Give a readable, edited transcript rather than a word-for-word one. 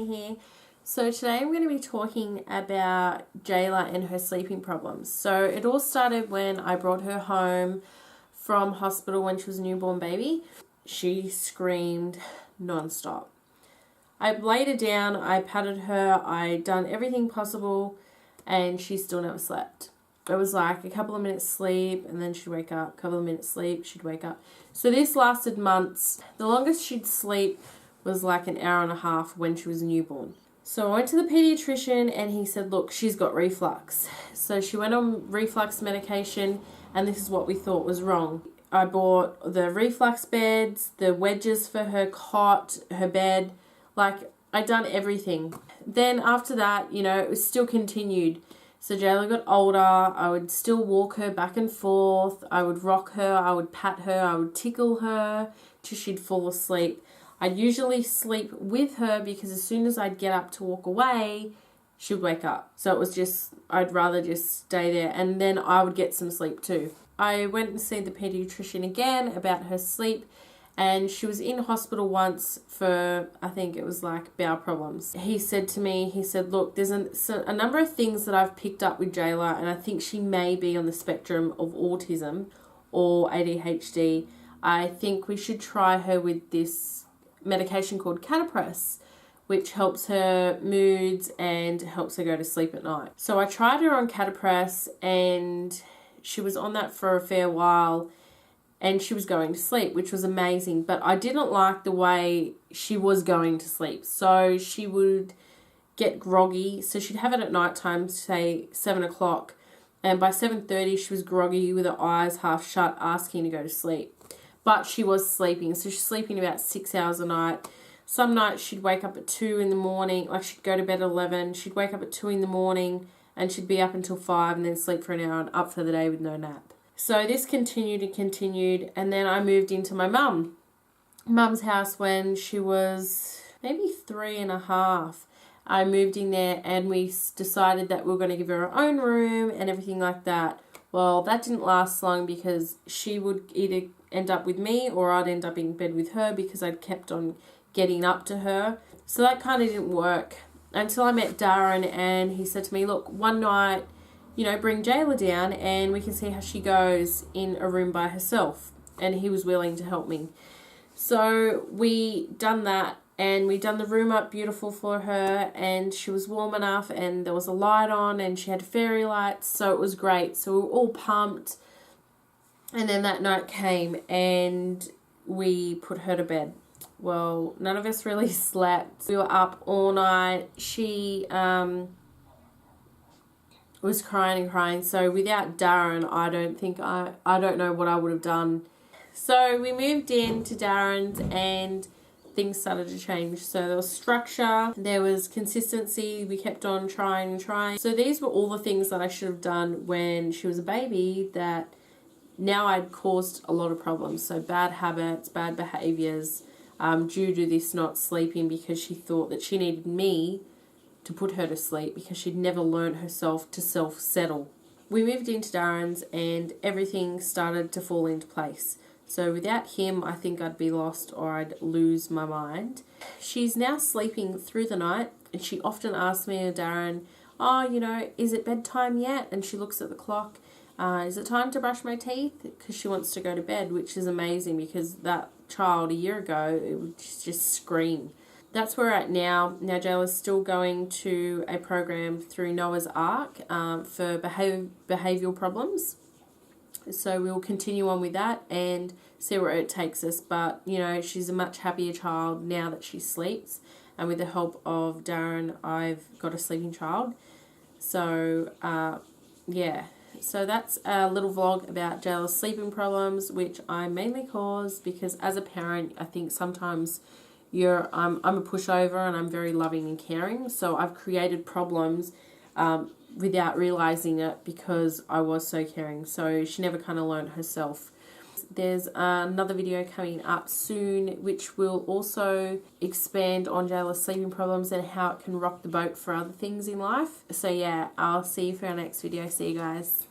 Here. So today I'm going to be talking about Jayla and her sleeping problems. So it all started when I brought her home from hospital when she was a newborn baby. She screamed non-stop. I laid her down, I patted her, I done everything possible, and she still never slept. It was like a couple of minutes sleep and then she'd wake up, a couple of minutes sleep, she'd wake up. So this lasted months. The longest she'd sleep was like an hour and a half when she was a newborn. So I went to the pediatrician and he said, look, she's got reflux. So she went on reflux medication and this is what we thought was wrong. I bought the reflux beds, the wedges for her cot, her bed, like I'd done everything. Then after that, it was still continued. So Jayla got older, I would still walk her back and forth, I would rock her, I would pat her, I would tickle her till she'd fall asleep. I'd usually sleep with her because as soon as I'd get up to walk away, she'd wake up. So it was just, I'd rather just stay there and then I would get some sleep too. I went and see the pediatrician again about her sleep and she was in hospital once for, I think it was like bowel problems. He said to me, look, there's a number of things that I've picked up with Jayla and I think she may be on the spectrum of autism or ADHD. I think we should try her with this medication called Catapress, which helps her moods and helps her go to sleep at night. So I tried her on Catapress and she was on that for a fair while and she was going to sleep, which was amazing. But I didn't like the way she was going to sleep. So she would get groggy. So she'd have it at night time, say 7 o'clock. And by 7:30 she was groggy with her eyes half shut, asking to go to sleep. But she was sleeping, so she's sleeping about 6 hours a night. Some nights she'd wake up at 2 in the morning, like she'd go to bed at 11, she'd wake up at 2 in the morning and she'd be up until 5 and then sleep for an hour and up for the day with no nap. So this continued and continued and then I moved into my mum's house when she was maybe 3.5. I moved in there and we decided that we were going to give her her own room and everything like that. Well, that didn't last long because she would either end up with me or I'd end up in bed with her because I'd kept on getting up to her. So that kind of didn't work until I met Darren and he said to me, look, one night, bring Jayla down and we can see how she goes in a room by herself. And he was willing to help me. So we done that and we done the room up beautiful for her and she was warm enough and there was a light on and she had fairy lights. So it was great. So we were all pumped. And then that night came and we put her to bed. Well, none of us really slept. We were up all night. She was crying and crying. So without Darren, I don't know what I would have done. So we moved in to Darren's and things started to change. So there was structure, there was consistency. We kept on trying and trying. So these were all the things that I should have done when she was a baby that now I'd caused a lot of problems. So bad habits, bad behaviours, due to this not sleeping because she thought that she needed me to put her to sleep because she'd never learned herself to self-settle. We moved into Darren's and everything started to fall into place. So without him, I think I'd be lost or I'd lose my mind. She's now sleeping through the night and she often asks me or Darren, is it bedtime yet? And she looks at the clock. Is it time to brush my teeth? Because she wants to go to bed, which is amazing because that child a year ago, it would just scream. That's where we're at now. Now Jayla's still going to a program through Noah's Ark for behavioural problems. So we'll continue on with that and see where it takes us. But, she's a much happier child now that she sleeps. And with the help of Darren, I've got a sleeping child. So, yeah. So that's a little vlog about Jayla's sleeping problems, which I mainly cause because as a parent, I think sometimes I'm a pushover and I'm very loving and caring. So I've created problems without realizing it because I was so caring. So she never kind of learned herself. there's another video coming up soon which will also expand on Jayla's sleeping problems and how it can rock the boat for other things in life. So yeah, I'll see you for our next video. See you guys.